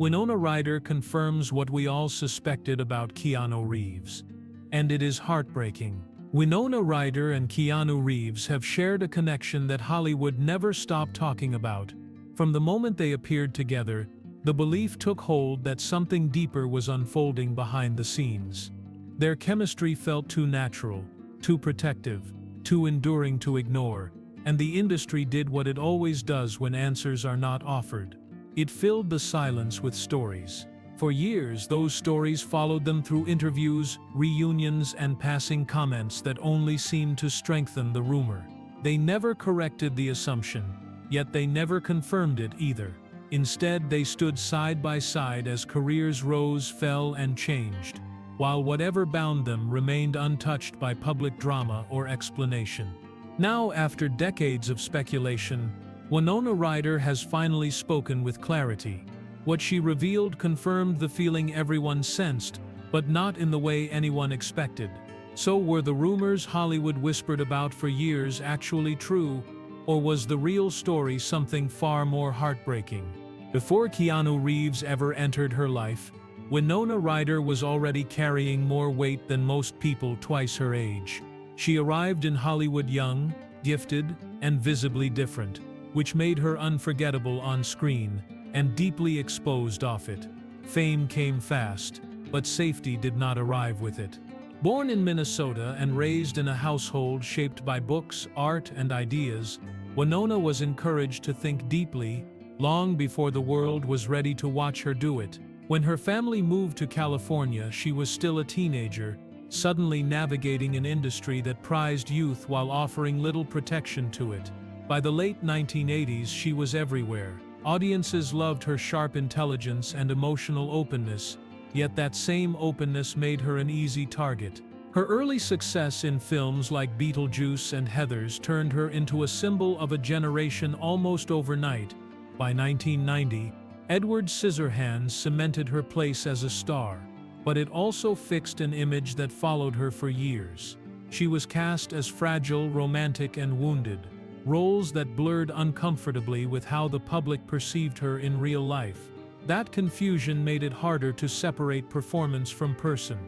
Winona Ryder confirms what we all suspected about Keanu Reeves. And it is heartbreaking. Winona Ryder and Keanu Reeves have shared a connection that Hollywood never stopped talking about. From the moment they appeared together, the belief took hold that something deeper was unfolding behind the scenes. Their chemistry felt too natural, too protective, too enduring to ignore, and the industry did what it always does when answers are not offered. It filled the silence with stories. For years, those stories followed them through interviews, reunions, and passing comments that only seemed to strengthen the rumor. They never corrected the assumption, yet they never confirmed it either. Instead, they stood side by side as careers rose, fell, and changed, while whatever bound them remained untouched by public drama or explanation. Now, after decades of speculation, Winona Ryder has finally spoken with clarity. What she revealed confirmed the feeling everyone sensed, but not in the way anyone expected. So were the rumors Hollywood whispered about for years actually true, or was the real story something far more heartbreaking? Before Keanu Reeves ever entered her life, Winona Ryder was already carrying more weight than most people twice her age. She arrived in Hollywood young, gifted, and visibly different, which made her unforgettable on screen and deeply exposed off it. Fame came fast, but safety did not arrive with it. Born in Minnesota and raised in a household shaped by books, art, and ideas, Winona was encouraged to think deeply, long before the world was ready to watch her do it. When her family moved to California, she was still a teenager, suddenly navigating an industry that prized youth while offering little protection to it. By the late 1980s, she was everywhere. Audiences loved her sharp intelligence and emotional openness, yet that same openness made her an easy target. Her early success in films like Beetlejuice and Heathers turned her into a symbol of a generation almost overnight. By 1990, Edward Scissorhands cemented her place as a star, but it also fixed an image that followed her for years. She was cast as fragile, romantic, and wounded, roles that blurred uncomfortably with how the public perceived her in real life. That confusion made it harder to separate performance from person.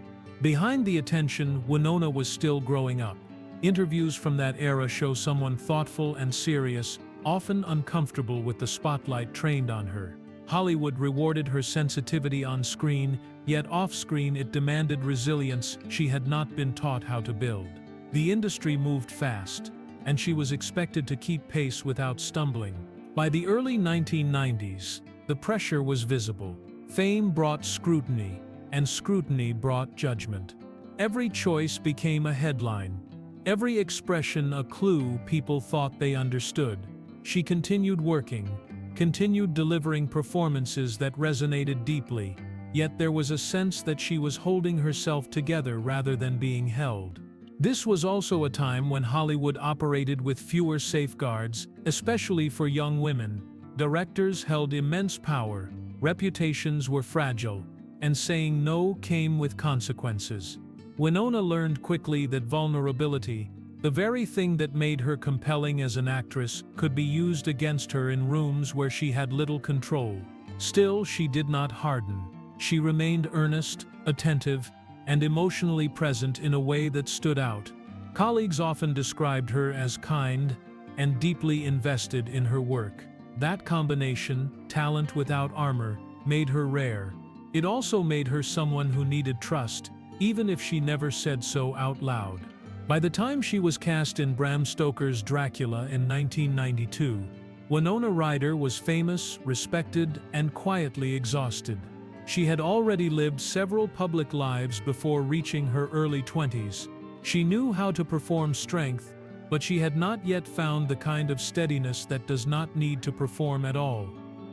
Behind the attention, Winona was still growing up. Interviews from that era show someone thoughtful and serious, often uncomfortable with the spotlight trained on her. Hollywood rewarded her sensitivity on screen, yet off-screen it demanded resilience she had not been taught how to build. The industry moved fast, and she was expected to keep pace without stumbling. By the early 1990s, the pressure was visible. Fame brought scrutiny, and scrutiny brought judgment. Every choice became a headline, every expression a clue people thought they understood. She continued working, continued delivering performances that resonated deeply, yet there was a sense that she was holding herself together rather than being held. This was also a time when Hollywood operated with fewer safeguards, especially for young women. Directors held immense power, reputations were fragile, and saying no came with consequences. Winona learned quickly that vulnerability, the very thing that made her compelling as an actress, could be used against her in rooms where she had little control. Still, she did not harden. She remained earnest, attentive, and emotionally present in a way that stood out. Colleagues often described her as kind and deeply invested in her work. That combination, talent without armor, made her rare. It also made her someone who needed trust, even if she never said so out loud. By the time she was cast in Bram Stoker's Dracula in 1992, Winona Ryder was famous, respected, and quietly exhausted. She had already lived several public lives before reaching her early 20s. She knew how to perform strength, but she had not yet found the kind of steadiness that does not need to perform at all.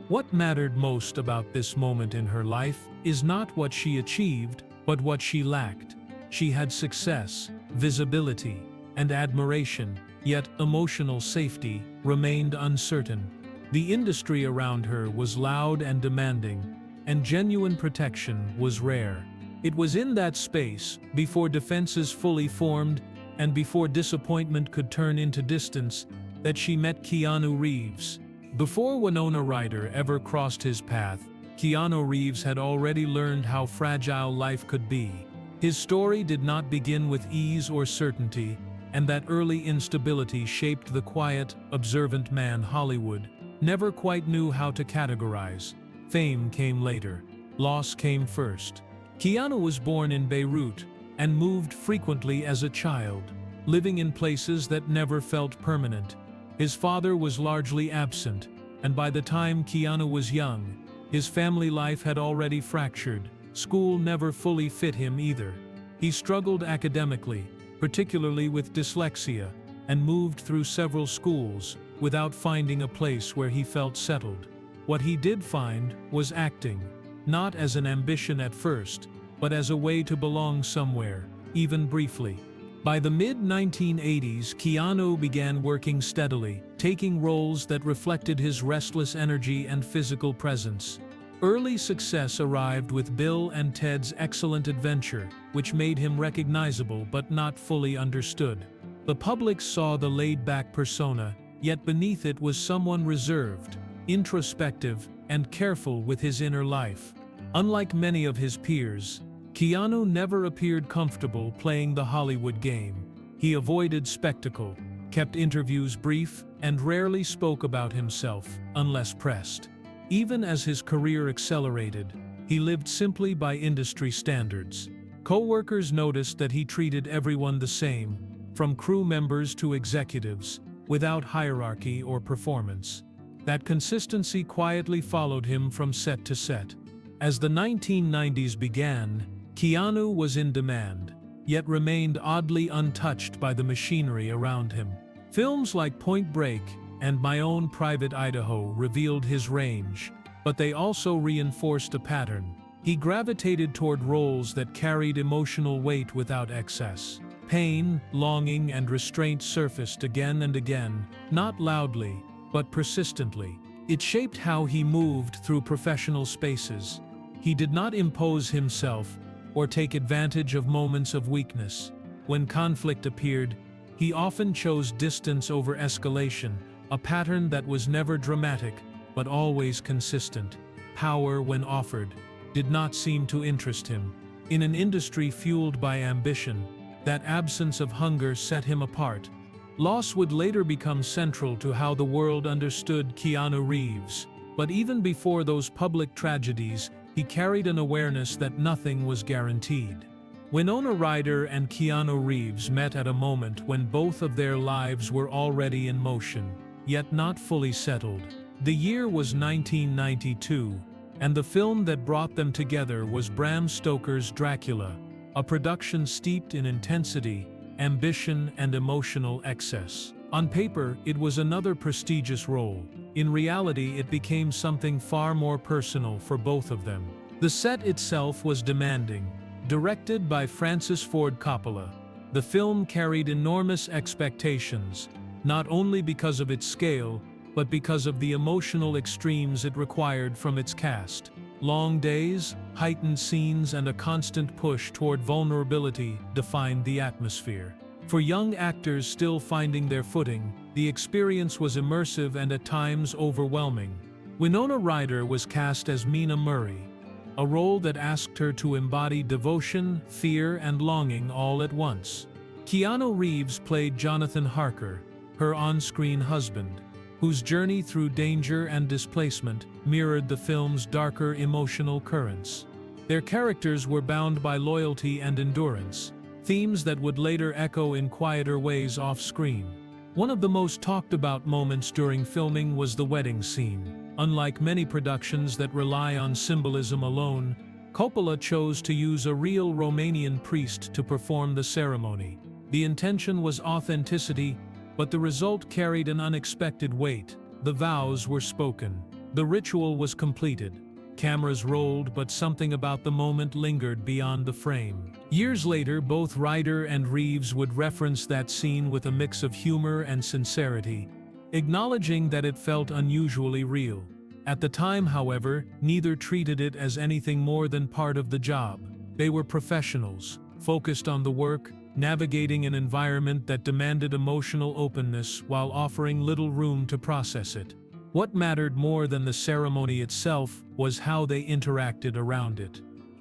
What mattered most about this moment in her life is not what she achieved, but what she lacked. She had success, visibility, and admiration, yet emotional safety remained uncertain. The industry around her was loud and demanding, and genuine protection was rare. It was in that space, before defenses fully formed, and before disappointment could turn into distance, that she met Keanu Reeves. Before Winona Ryder ever crossed his path, Keanu Reeves had already learned how fragile life could be. His story did not begin with ease or certainty, and that early instability shaped the quiet, observant man Hollywood never quite knew how to categorize. Fame came later. Loss came first. Keanu was born in Beirut and moved frequently as a child, living in places that never felt permanent. His father was largely absent, and by the time Keanu was young, his family life had already fractured. School never fully fit him either. He struggled academically, particularly with dyslexia, and moved through several schools without finding a place where he felt settled. What he did find was acting, not as an ambition at first, but as a way to belong somewhere, even briefly. By the mid-1980s, Keanu began working steadily, taking roles that reflected his restless energy and physical presence. Early success arrived with Bill and Ted's Excellent Adventure, which made him recognizable but not fully understood. The public saw the laid-back persona, yet beneath it was someone reserved, introspective, and careful with his inner life. Unlike many of his peers, Keanu never appeared comfortable playing the Hollywood game. He avoided spectacle, kept interviews brief, and rarely spoke about himself, unless pressed. Even as his career accelerated, he lived simply by industry standards. Co-workers noticed that he treated everyone the same, from crew members to executives, without hierarchy or performance. That consistency quietly followed him from set to set. As the 1990s began, Keanu was in demand, yet remained oddly untouched by the machinery around him. Films like Point Break and My Own Private Idaho revealed his range, but they also reinforced a pattern. He gravitated toward roles that carried emotional weight without excess. Pain, longing, and restraint surfaced again and again, not loudly, but persistently. It shaped how he moved through professional spaces. He did not impose himself or take advantage of moments of weakness. When conflict appeared, he often chose distance over escalation, a pattern that was never dramatic, but always consistent. Power, when offered, did not seem to interest him. In an industry fueled by ambition, that absence of hunger set him apart. Loss would later become central to how the world understood Keanu Reeves. But even before those public tragedies, he carried an awareness that nothing was guaranteed. Winona Ryder and Keanu Reeves met at a moment when both of their lives were already in motion, yet not fully settled. The year was 1992, and the film that brought them together was Bram Stoker's Dracula, a production steeped in intensity, ambition, and emotional excess. On paper, it was another prestigious role. In reality, it became something far more personal for both of them. The set itself was demanding. Directed by Francis Ford Coppola, the film carried enormous expectations, not only because of its scale, but because of the emotional extremes it required from its cast. Long days, heightened scenes, and a constant push toward vulnerability defined the atmosphere. For young actors still finding their footing, the experience was immersive and at times overwhelming. Winona Ryder was cast as Mina Murray, a role that asked her to embody devotion, fear, and longing all at once. Keanu Reeves played Jonathan Harker, her on-screen husband, whose journey through danger and displacement mirrored the film's darker emotional currents. Their characters were bound by loyalty and endurance, themes that would later echo in quieter ways off-screen. One of the most talked-about moments during filming was the wedding scene. Unlike many productions that rely on symbolism alone, Coppola chose to use a real Romanian priest to perform the ceremony. The intention was authenticity, but the result carried an unexpected weight. The vows were spoken. The ritual was completed. Cameras rolled, but something about the moment lingered beyond the frame. Years later, both Ryder and Reeves would reference that scene with a mix of humor and sincerity, acknowledging that it felt unusually real. At the time, however, neither treated it as anything more than part of the job. They were professionals, focused on the work, navigating an environment that demanded emotional openness while offering little room to process it. What mattered more than the ceremony itself was how they interacted around it.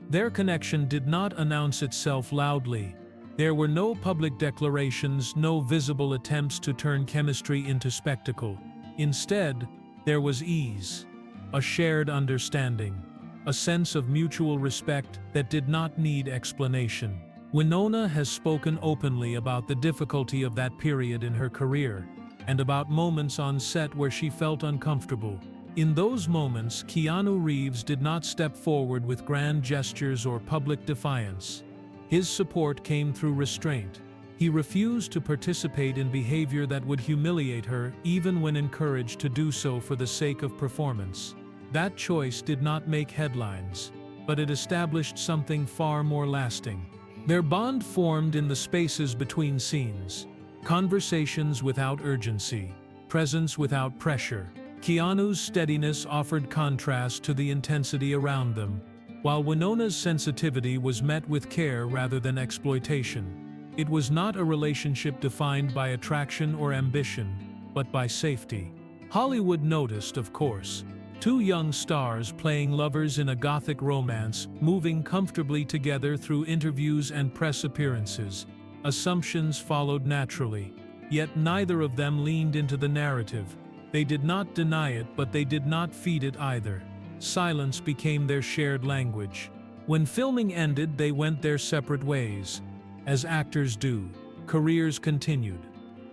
Their connection did not announce itself loudly. There were no public declarations, no visible attempts to turn chemistry into spectacle. Instead, there was ease, a shared understanding, a sense of mutual respect that did not need explanation. Winona has spoken openly about the difficulty of that period in her career, and about moments on set where she felt uncomfortable. In those moments, Keanu Reeves did not step forward with grand gestures or public defiance. His support came through restraint. He refused to participate in behavior that would humiliate her, even when encouraged to do so for the sake of performance. That choice did not make headlines, but it established something far more lasting. Their bond formed in the spaces between scenes. Conversations without urgency, presence without pressure. Keanu's steadiness offered contrast to the intensity around them, while Winona's sensitivity was met with care rather than exploitation. It was not a relationship defined by attraction or ambition, but by safety. Hollywood noticed, of course. Two young stars playing lovers in a gothic romance, moving comfortably together through interviews and press appearances. Assumptions followed naturally, yet neither of them leaned into the narrative. They did not deny it, but they did not feed it either. Silence became their shared language. When filming ended, they went their separate ways. As actors do, careers continued.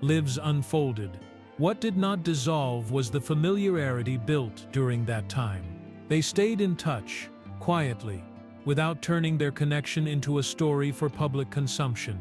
Lives unfolded. What did not dissolve was the familiarity built during that time. They stayed in touch, quietly, without turning their connection into a story for public consumption.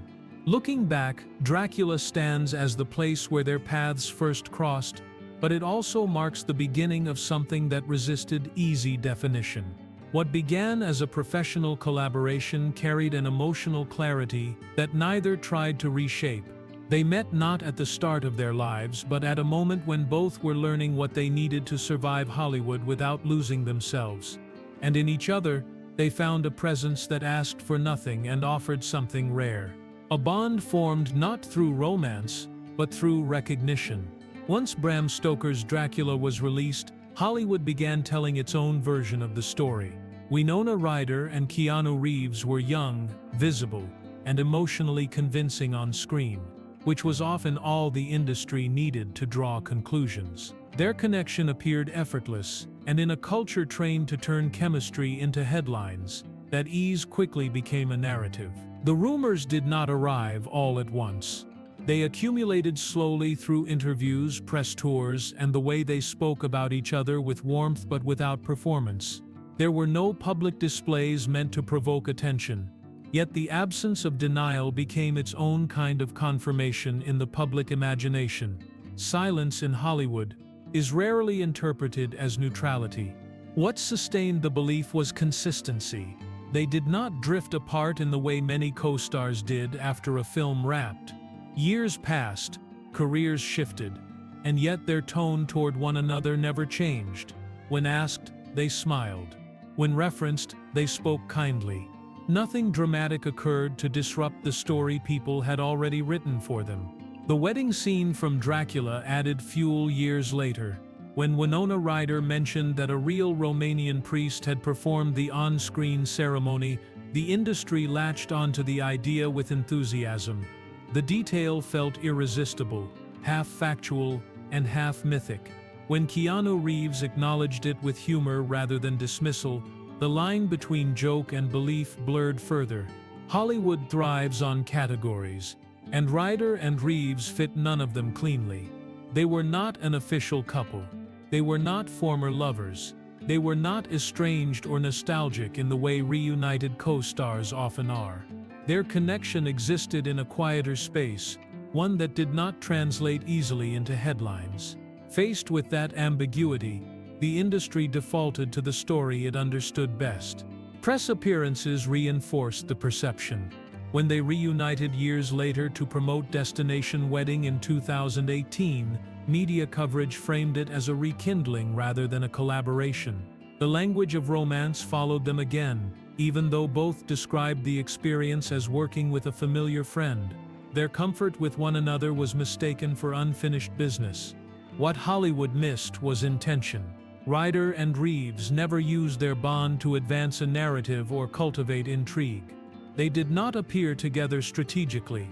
Looking back, Dracula stands as the place where their paths first crossed, but it also marks the beginning of something that resisted easy definition. What began as a professional collaboration carried an emotional clarity that neither tried to reshape. They met not at the start of their lives, but at a moment when both were learning what they needed to survive Hollywood without losing themselves. And in each other, they found a presence that asked for nothing and offered something rare. A bond formed not through romance, but through recognition. Once Bram Stoker's Dracula was released, Hollywood began telling its own version of the story. Winona Ryder and Keanu Reeves were young, visible, and emotionally convincing on screen, which was often all the industry needed to draw conclusions. Their connection appeared effortless, and in a culture trained to turn chemistry into headlines, that ease quickly became a narrative. The rumors did not arrive all at once. They accumulated slowly through interviews, press tours, and the way they spoke about each other with warmth but without performance. There were no public displays meant to provoke attention, yet the absence of denial became its own kind of confirmation in the public imagination. Silence in Hollywood is rarely interpreted as neutrality. What sustained the belief was consistency. They did not drift apart in the way many co-stars did after a film wrapped. Years passed, careers shifted, and yet their tone toward one another never changed. When asked, they smiled. When referenced, they spoke kindly. Nothing dramatic occurred to disrupt the story people had already written for them. The wedding scene from Dracula added fuel years later. When Winona Ryder mentioned that a real Romanian priest had performed the on-screen ceremony, the industry latched onto the idea with enthusiasm. The detail felt irresistible, half factual and half mythic. When Keanu Reeves acknowledged it with humor rather than dismissal, the line between joke and belief blurred further. Hollywood thrives on categories, and Ryder and Reeves fit none of them cleanly. They were not an official couple. They were not former lovers. They were not estranged or nostalgic in the way reunited co-stars often are. Their connection existed in a quieter space, one that did not translate easily into headlines. Faced with that ambiguity, the industry defaulted to the story it understood best. Press appearances reinforced the perception. When they reunited years later to promote Destination Wedding in 2018, media coverage framed it as a rekindling rather than a collaboration. The language of romance followed them again, even though both described the experience as working with a familiar friend. Their comfort with one another was mistaken for unfinished business. What Hollywood missed was intention. Ryder and Reeves never used their bond to advance a narrative or cultivate intrigue. They did not appear together strategically.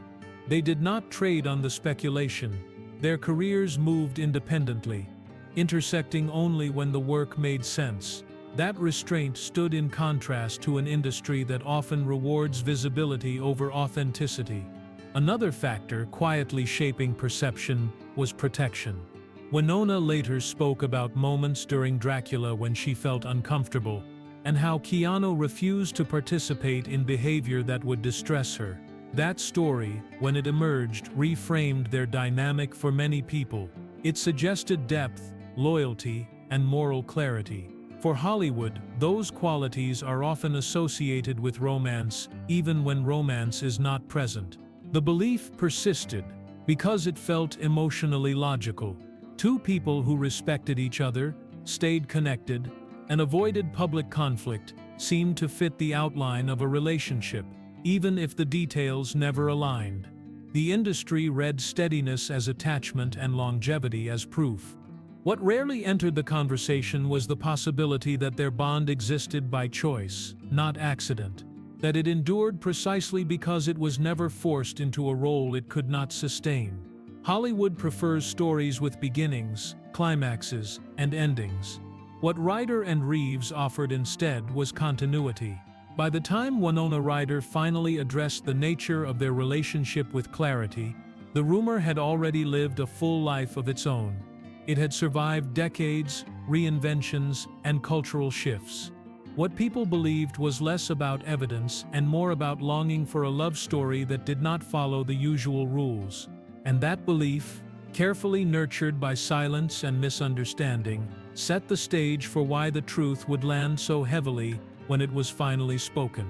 They did not trade on the speculation. Their careers moved independently, intersecting only when the work made sense. That restraint stood in contrast to an industry that often rewards visibility over authenticity. Another factor quietly shaping perception was protection. Winona later spoke about moments during Dracula when she felt uncomfortable, and how Keanu refused to participate in behavior that would distress her. That story, when it emerged, reframed their dynamic for many people. It suggested depth, loyalty, and moral clarity. For Hollywood, those qualities are often associated with romance, even when romance is not present. The belief persisted because it felt emotionally logical. Two people who respected each other, stayed connected, and avoided public conflict seemed to fit the outline of a relationship, even if the details never aligned. The industry read steadiness as attachment and longevity as proof. What rarely entered the conversation was the possibility that their bond existed by choice, not accident. That it endured precisely because it was never forced into a role it could not sustain. Hollywood prefers stories with beginnings, climaxes, and endings. What Ryder and Reeves offered instead was continuity. By the time Winona Ryder finally addressed the nature of their relationship with clarity, the rumor had already lived a full life of its own. It had survived decades, reinventions, and cultural shifts. What people believed was less about evidence and more about longing for a love story that did not follow the usual rules. And that belief, carefully nurtured by silence and misunderstanding, set the stage for why the truth would land so heavily when it was finally spoken.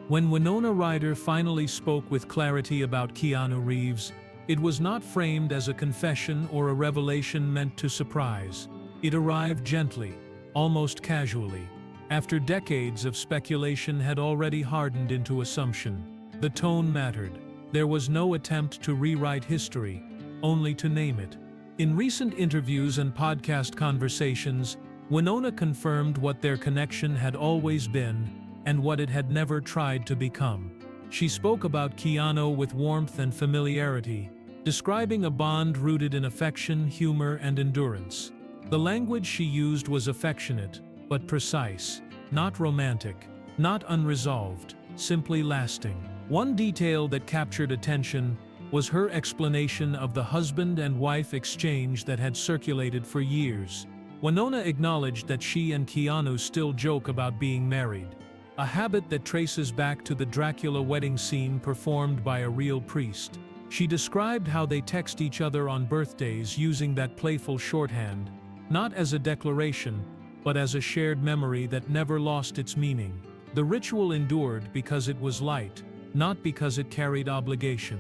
When Winona Ryder finally spoke with clarity about Keanu Reeves, it was not framed as a confession or a revelation meant to surprise. It arrived gently, almost casually. After decades of speculation had already hardened into assumption, the tone mattered. There was no attempt to rewrite history, only to name it. In recent interviews and podcast conversations, Winona confirmed what their connection had always been and what it had never tried to become. She spoke about Keanu with warmth and familiarity, describing a bond rooted in affection, humor, and endurance. The language she used was affectionate, but precise, not romantic, not unresolved, simply lasting. One detail that captured attention was her explanation of the husband and wife exchange that had circulated for years. Winona acknowledged that she and Keanu still joke about being married, a habit that traces back to the Dracula wedding scene performed by a real priest. She described how they text each other on birthdays using that playful shorthand, not as a declaration, but as a shared memory that never lost its meaning. The ritual endured because it was light, not because it carried obligation.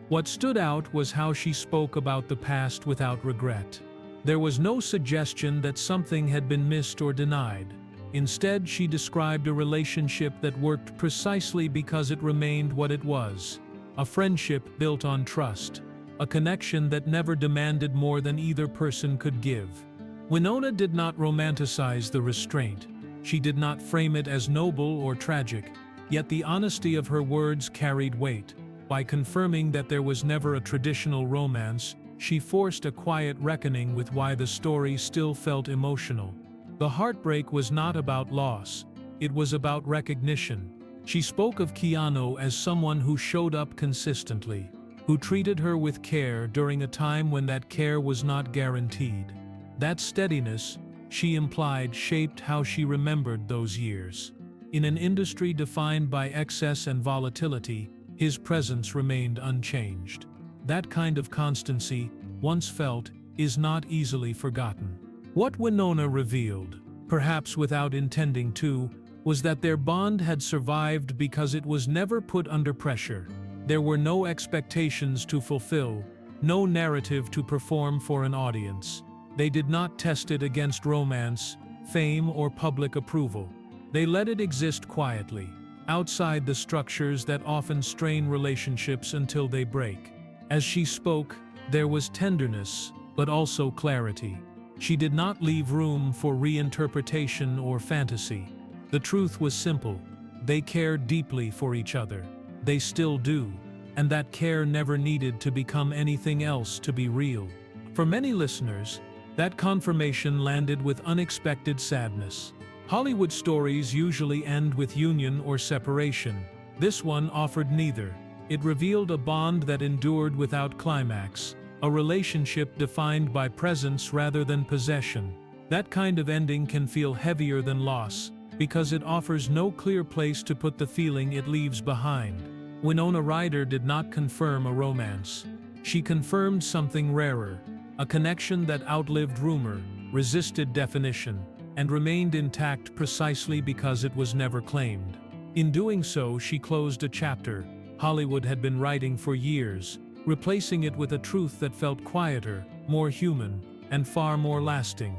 What stood out was how she spoke about the past without regret. There was no suggestion that something had been missed or denied. Instead, she described a relationship that worked precisely because it remained what it was. A friendship built on trust. A connection that never demanded more than either person could give. Winona did not romanticize the restraint. She did not frame it as noble or tragic, yet the honesty of her words carried weight. By confirming that there was never a traditional romance, she forced a quiet reckoning with why the story still felt emotional. The heartbreak was not about loss, it was about recognition. She spoke of Keanu as someone who showed up consistently, who treated her with care during a time when that care was not guaranteed. That steadiness, she implied, shaped how she remembered those years. In an industry defined by excess and volatility, his presence remained unchanged. That kind of constancy, once felt, is not easily forgotten. What Winona revealed, perhaps without intending to, was that their bond had survived because it was never put under pressure. There were no expectations to fulfill, no narrative to perform for an audience. They did not test it against romance, fame, or public approval. They let it exist quietly, outside the structures that often strain relationships until they break. As she spoke, there was tenderness, but also clarity. She did not leave room for reinterpretation or fantasy. The truth was simple. They cared deeply for each other. They still do. And that care never needed to become anything else to be real. For many listeners, that confirmation landed with unexpected sadness. Hollywood stories usually end with union or separation. This one offered neither. It revealed a bond that endured without climax, a relationship defined by presence rather than possession. That kind of ending can feel heavier than loss, because it offers no clear place to put the feeling it leaves behind. Winona Ryder did not confirm a romance. She confirmed something rarer, a connection that outlived rumor, resisted definition, and remained intact precisely because it was never claimed. In doing so, she closed a chapter Hollywood had been writing for years, replacing it with a truth that felt quieter, more human, and far more lasting.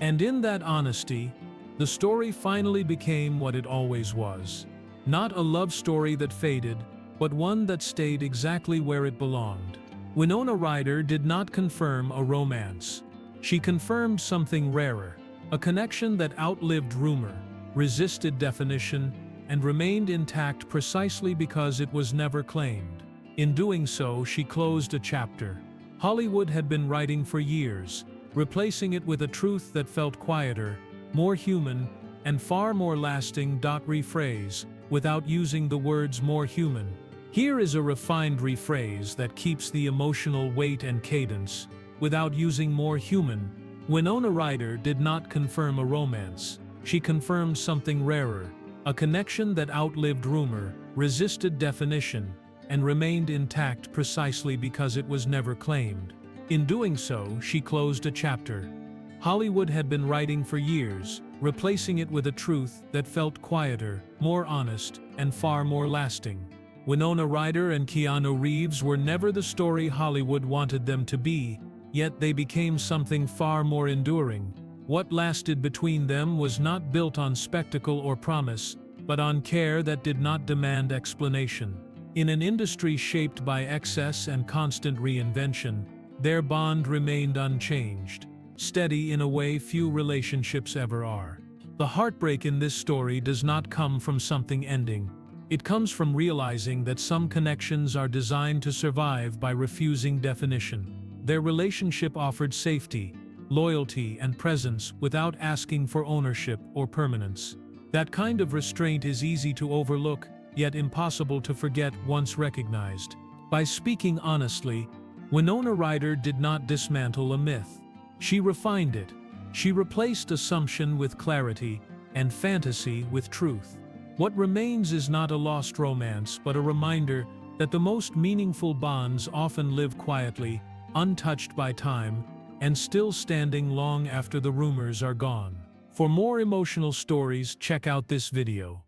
And in that honesty, the story finally became what it always was. Not a love story that faded, but one that stayed exactly where it belonged. Winona Ryder did not confirm a romance. She confirmed something rarer, a connection that outlived rumor, resisted definition, and remained intact precisely because it was never claimed. In doing so, she closed a chapter Hollywood had been writing for years, replacing it with a truth that felt quieter, more human, and far more lasting. Rephrase, without using the words more human. Here is a refined rephrase that keeps the emotional weight and cadence. Without using more human, Winona Ryder did not confirm a romance. She confirmed something rarer, a connection that outlived rumor, resisted definition, and remained intact precisely because it was never claimed. In doing so, she closed a chapter Hollywood had been writing for years, replacing it with a truth that felt quieter, more honest, and far more lasting. Winona Ryder and Keanu Reeves were never the story Hollywood wanted them to be, yet they became something far more enduring. What lasted between them was not built on spectacle or promise, but on care that did not demand explanation. In an industry shaped by excess and constant reinvention, their bond remained unchanged, steady in a way few relationships ever are. The heartbreak in this story does not come from something ending. It comes from realizing that some connections are designed to survive by refusing definition. Their relationship offered safety, loyalty, and presence without asking for ownership or permanence. That kind of restraint is easy to overlook, yet impossible to forget once recognized. By speaking honestly, Winona Ryder did not dismantle a myth. She refined it. She replaced assumption with clarity and fantasy with truth. What remains is not a lost romance, but a reminder that the most meaningful bonds often live quietly, untouched by time, and still standing long after the rumors are gone. For more emotional stories, check out this video.